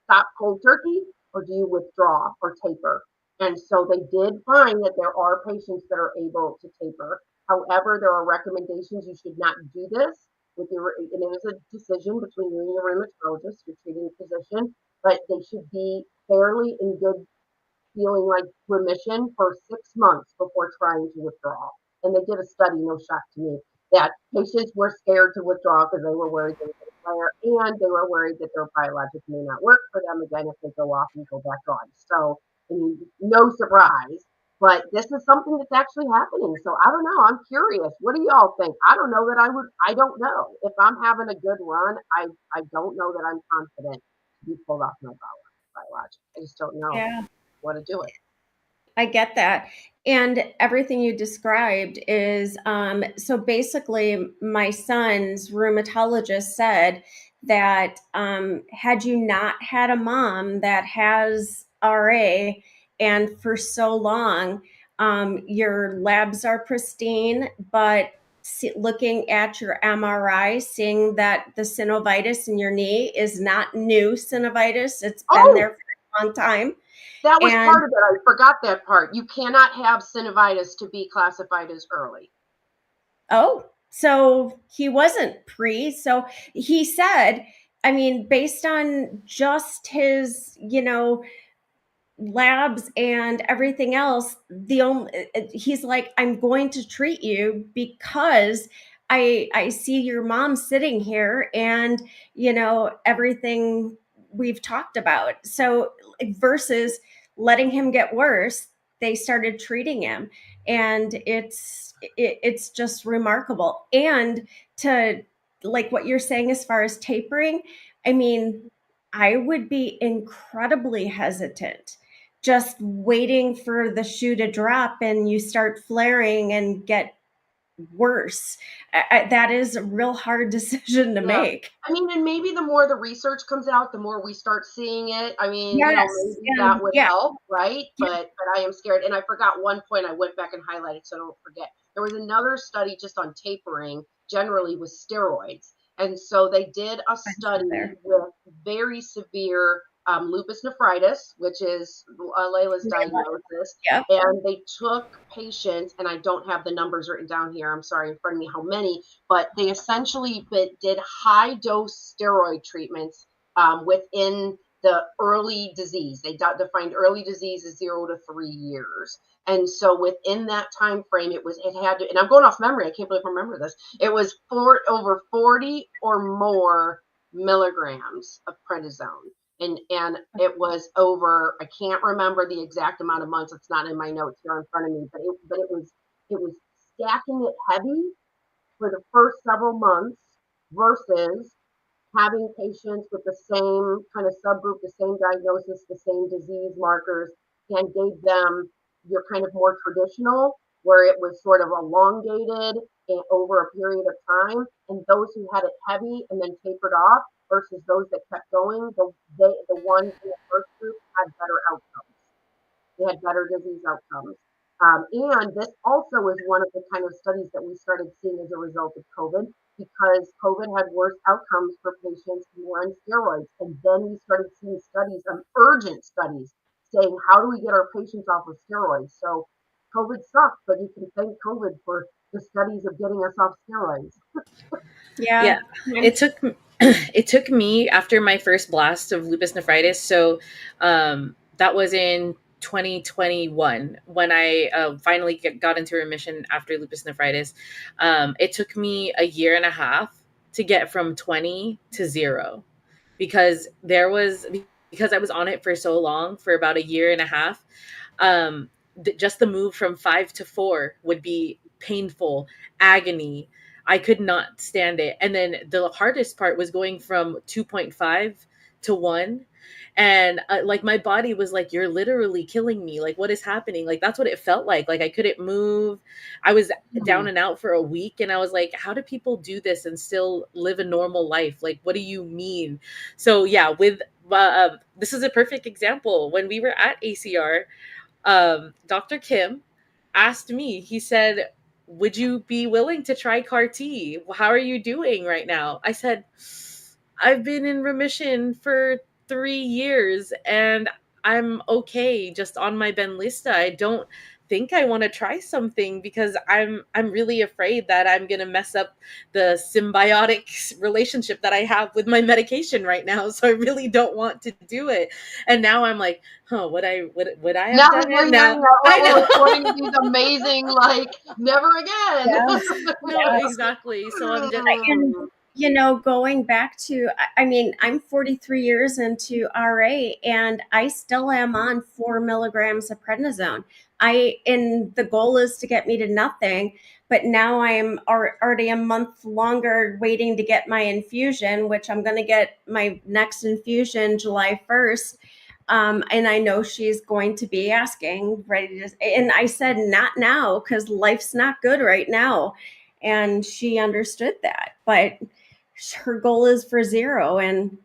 stop cold turkey, or do you withdraw or taper? And so they did find that there are patients that are able to taper. However, there are recommendations you should not do this with your, and it is a decision between you and your rheumatologist, your treating physician, but they should be fairly in good feeling like remission for 6 months before trying to withdraw. And they did a study, no shock to me, that patients were scared to withdraw because they were worried they were going to fire, and they were worried that their biologics may not work for them again if they go off and go back on. So, I mean, no surprise. But this is something that's actually happening. So I don't know. I'm curious. What do y'all think? I don't know that I would. I don't know. If I'm having a good run, I don't know that I'm confident to be pulled off my biologic. I just don't know Yeah. want to do it. I get that. And everything you described is so basically, my son's rheumatologist said that had you not had a mom that has RA and for so long, your labs are pristine, but looking at your MRI, seeing that the synovitis in your knee is not new synovitis, it's been Oh, there for a long time. that was And part of it. I forgot that part. You cannot have synovitis to be classified as early. oh, so he wasn't pre. So he said, I mean, based on just his, labs and everything else, the only he's like, I'm going to treat you because I see your mom sitting here and everything we've talked about. So versus letting him get worse, they started treating him, and it's just remarkable. And to like what you're saying as far as tapering, I mean, I would be incredibly hesitant just waiting for the shoe to drop and you start flaring and get worse. That is a real hard decision to Yeah. make. I mean, and maybe the more the research comes out, the more we start seeing it. I mean, Yes. maybe And that would yeah. help, right? Yeah. But I am scared. And I forgot one point I went back and highlighted, so don't forget. There was another study just on tapering generally with steroids. And so they did a study There. with very severe lupus nephritis, which is Layla's diagnosis. Yep. And they took patients, and I don't have the numbers written down here. I'm sorry, in front of me how many, but they essentially did high dose steroid treatments within the early disease. They defined early disease as 0 to 3 years. And so within that time frame, it had to, and I'm going off memory, I can't believe I remember this. It was over 40 or more milligrams of prednisone. And it was over, I can't remember the exact amount of months, it's not in my notes here in front of me, but it was stacking it heavy for the first several months versus having patients with the same kind of subgroup, the same diagnosis, the same disease markers, and gave them your kind of more traditional, where it was sort of elongated and over a period of time. And those who had it heavy and then tapered off versus those that kept going, the ones in the first group had better outcomes. They had better disease outcomes. And this also is one of the kind of studies that we started seeing as a result of COVID, because COVID had worse outcomes for patients who were on steroids. And then we started seeing studies, urgent studies, saying, how do we get our patients off of steroids? So COVID sucked, but you can thank COVID for the studies of getting us off steroids. Yeah, it took me after my first blast of lupus nephritis. So that was in 2021 when I finally got into remission after lupus nephritis. It took me a year and a half to get from 20 to 0 because because I was on it for so long, for about a year and a half. Just the move from 5 to 4 would be painful, agony. I could not stand it. And then the hardest part was going from 2.5 to 1. And like my body was like, you're literally killing me. Like, what is happening? Like, that's what it felt like. Like, I couldn't move. I was down and out for a week. And I was like, how do people do this and still live a normal life? Like, what do you mean? So, yeah, this is a perfect example. When we were at ACR, Dr. Kim asked me, he said, would you be willing to try CAR T? How are you doing right now? I said, I've been in remission for 3 years and I'm okay just on my Benlysta. I don't think I want to try something because I'm really afraid that I'm going to mess up the symbiotic relationship that I have with my medication right now. So I really don't want to do it. And now I'm like, would I have now done that it? we're Now hearing that, I we're know. recording these amazing, like, never again. Yes. No, exactly. So I'm just And going back to, I mean, I'm 43 years into RA and I still am on 4 milligrams of prednisone. And the goal is to get me to nothing, but now I'm already a month longer waiting to get my infusion, which I'm going to get my next infusion July 1st. And I know she's going to be asking, ready to, and I said, not now, because life's not good right now. And she understood that, but her goal is for 0. And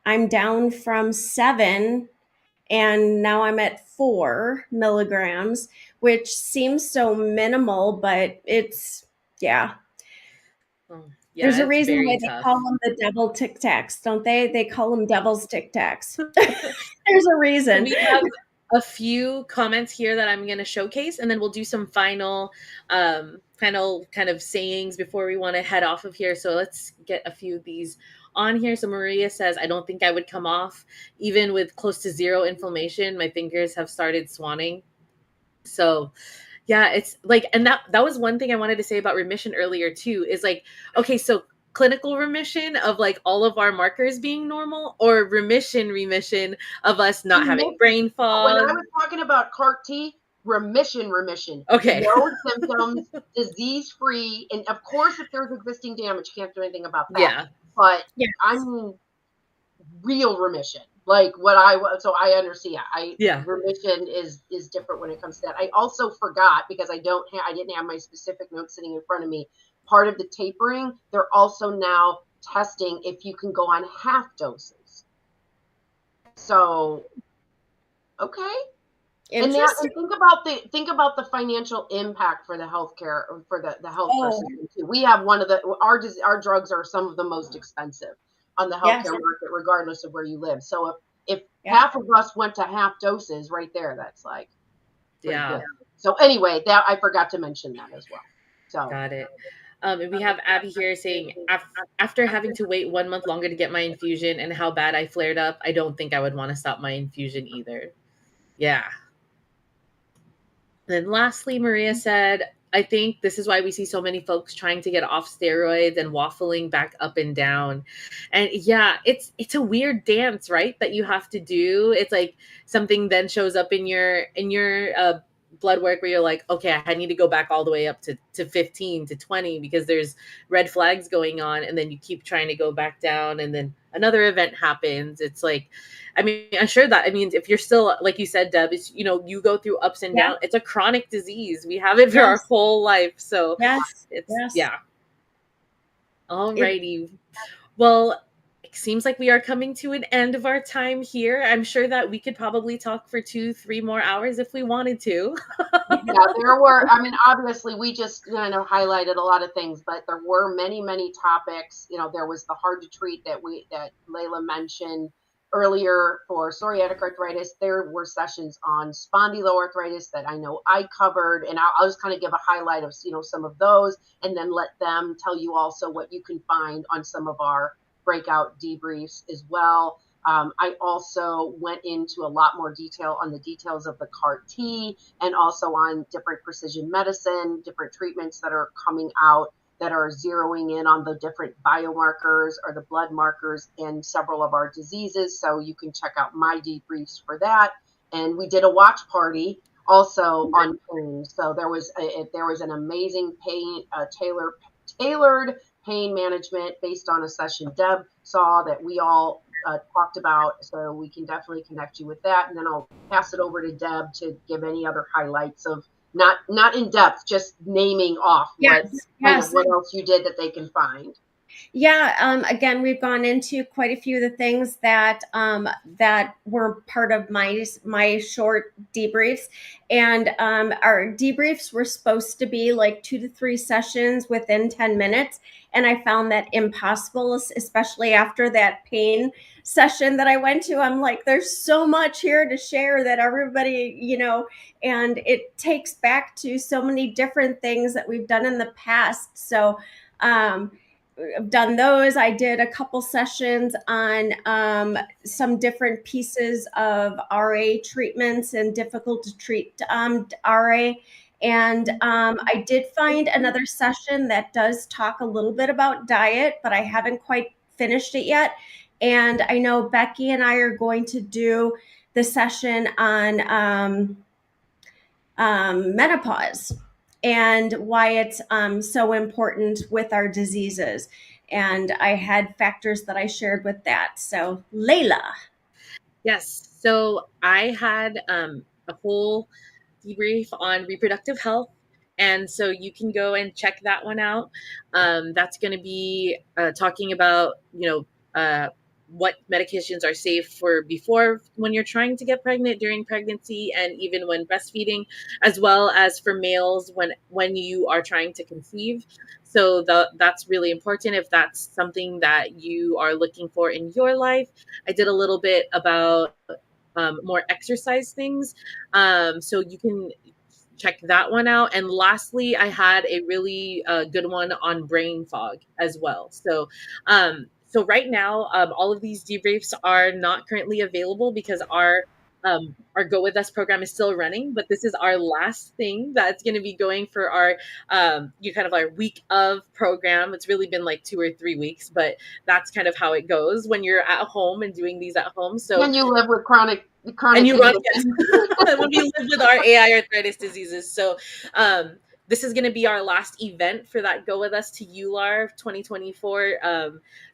I'm down from 7 and now I'm at 4 milligrams, which seems so minimal, but it's, yeah. yeah, There's a it's reason why very they tough. call them the devil Tic Tacs, don't they? They call them devil's Tic Tacs. There's a reason. We have a few comments here that I'm going to showcase, and then we'll do some final kind of sayings before we want to head off of here. So let's get a few of these on here. So Maria says, I don't think I would come off even with close to 0 inflammation. My fingers have started swanning. So yeah, it's like, and that was one thing I wanted to say about remission earlier too, is like, okay, so clinical remission of like all of our markers being normal, or remission of us not having brain When I fog. was talking about CAR T, remission. Okay. No symptoms, disease free. And of course, if there's existing damage, can't do anything about that. Yeah. But Yes. I mean, real remission. Like so I understand. Remission is different when it comes to that. I also forgot, because I didn't have my specific notes sitting in front of me. Part of the tapering, they're also now testing if you can go on half doses. So, okay. And think about the financial impact for the healthcare, or for the healthcare system too. We have our drugs are some of the most expensive on the healthcare market, regardless of where you live. So if half of us went to half doses right there, that's like pretty good. So anyway, that I forgot to mention that as well. So got it. And we have Abby here saying, after having to wait 1 month longer to get my infusion and how bad I flared up, I don't think I would want to stop my infusion either. Yeah. Then lastly, Maria said, I think this is why we see so many folks trying to get off steroids and waffling back up and down. And yeah, it's a weird dance, right? That you have to do. It's like something then shows up in your blood work where you're like, okay, I need to go back all the way up to 15 to 20 because there's red flags going on. And then you keep trying to go back down, and then another event happens. It's like, I mean, I'm sure that, I mean, if you're still, like you said, Deb, it's, you go through ups and downs. It's a chronic disease. We have it for our whole life. So yeah. Alrighty. Well, seems like we are coming to an end of our time here. I'm sure that we could probably talk for 2-3 more hours if we wanted to. Yeah, there were, I mean, obviously we just, highlighted a lot of things, but there were many, many topics. There was the hard to treat that Layla mentioned earlier for psoriatic arthritis. There were sessions on spondyloarthritis that I know I covered, and I'll just kind of give a highlight of, some of those, and then let them tell you also what you can find on some of our breakout debriefs as well. I also went into a lot more detail on the details of the CAR-T, and also on different precision medicine, different treatments that are coming out that are zeroing in on the different biomarkers or the blood markers in several of our diseases. So you can check out my debriefs for that. And we did a watch party also on pain. So there was an amazing pain tailored pain management based on a session Deb saw that we all talked about. So we can definitely connect you with that. And then I'll pass it over to Deb to give any other highlights of not in depth, just naming off Yes. what else you did that they can find. Yeah. Again, we've gone into quite a few of the things that that were part of my short debriefs, and our debriefs were supposed to be like 2 to 3 sessions within 10 minutes, and I found that impossible, especially after that pain session that I went to. I'm like, there's so much here to share that everybody, and it takes back to so many different things that we've done in the past. So. I've done those. I did a couple sessions on some different pieces of RA treatments and difficult to treat RA. And I did find another session that does talk a little bit about diet, but I haven't quite finished it yet. And I know Becky and I are going to do the session on menopause and why it's so important with our diseases. And I had factors that I shared with that. So, Layla. Yes. So I had a whole debrief on reproductive health. And so you can go and check that one out. That's going to be talking about, what medications are safe for before when you're trying to get pregnant, during pregnancy, and even when breastfeeding, as well as for males when you are trying to conceive. So that's really important if that's something that you are looking for in your life. I did a little bit about more exercise things. So you can check that one out. And lastly, I had a really good one on brain fog as well. So right now, all of these debriefs are not currently available because our Go With Us program is still running, but this is our last thing that's going to be going for our you kind of our week of program. It's really been like 2 or 3 weeks, but that's kind of how it goes when you're at home and doing these at home. So And you live with chronic and you run, yes, conditions. when we live with our AI arthritis diseases. So this is going to be our last event for that Go With Us to EULAR 2024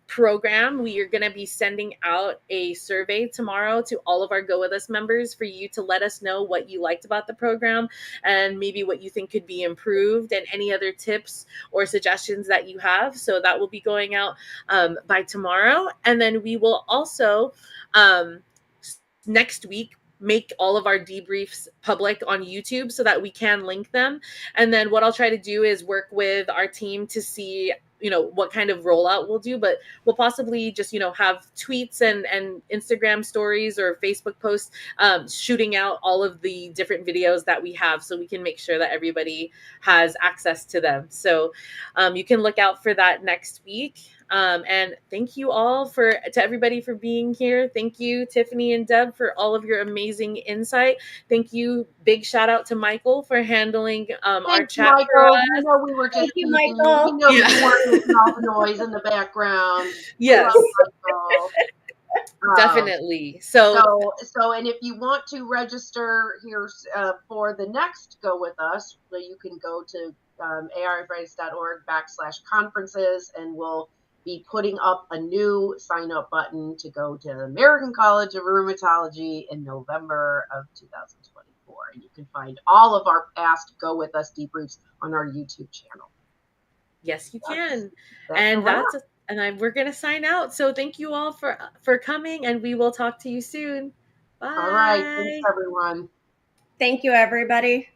program. We are going to be sending out a survey tomorrow to all of our Go With Us members for you to let us know what you liked about the program and maybe what you think could be improved and any other tips or suggestions that you have. So that will be going out by tomorrow. And then we will also next week make all of our debriefs public on YouTube so that we can link them. And then what I'll try to do is work with our team to see what kind of rollout we'll do, but we'll possibly just have tweets and Instagram stories or Facebook posts shooting out all of the different videos that we have so we can make sure that everybody has access to them. So you can look out for that next week. And thank you all to everybody for being here. Thank you, Tiffany and Deb, for all of your amazing insight. Thank you. Big shout out to Michael for handling our chat Michael. for us. We know we were just Thank you, teasing Michael. We know you weren't making all the noise in the background. Yes. We love Michael. Definitely. So, and if you want to register here for the next Go With Us, you can go to aiarthritis.org/conferences, and we'll be putting up a new sign up button to go to the American College of Rheumatology in November of 2024. And you can find all of our past Go With Us debriefs on our YouTube channel. Yes, you can. And And we're gonna sign out. So thank you all for coming, and we will talk to you soon. All right. Thanks, Bye. everyone. Thank you, everybody.